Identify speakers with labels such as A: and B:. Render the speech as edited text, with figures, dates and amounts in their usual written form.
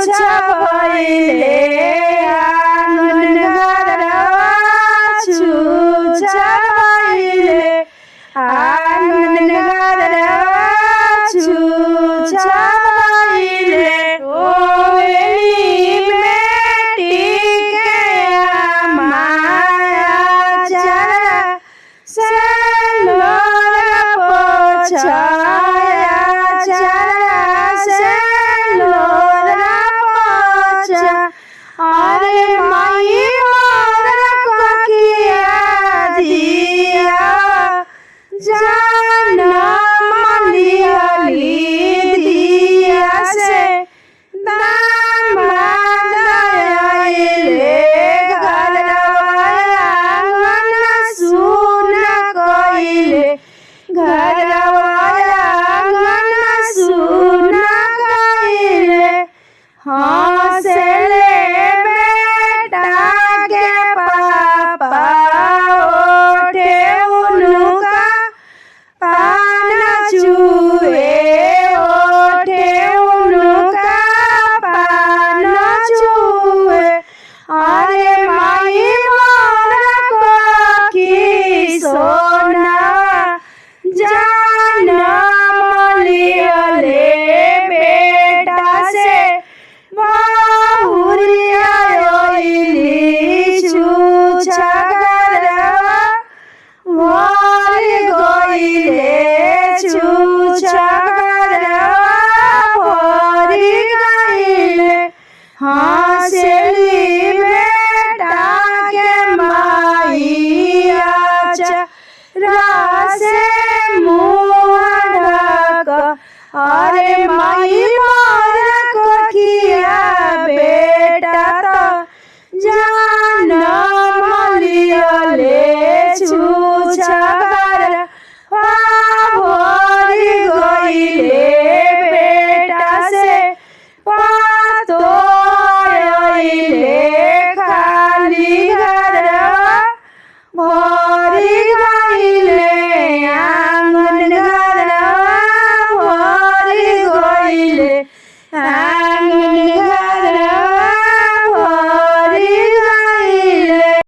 A: छापैले आँगन घरवा छापैले आँगन घरवा छापैले ओली बेटी के माया चरा सेलोर पोछाया चरा सेलोर पोछा अरे माई मोर कोकिया दिया जान मलियली दिया से दामाद आइले घरवा आंगन सुन कइले घरवा आंगन सुन कइले हंसले बेटा के पापा ओठे उनका पान चूहे ओठे उनका पान चूहे अरे माई मोर कोकी सोना जान मलियले बेटा से बहुरिया रोइली छूछा घरवा भर गइले छूछा घरवा भर गइले हंसली बेटा के माइया रासे मुँह ढक अरे माई मोर कोकिया बेटा तो जान मलियले छूछा घरवा भर गइले बेटा से पातो आइले खाली घरवा भर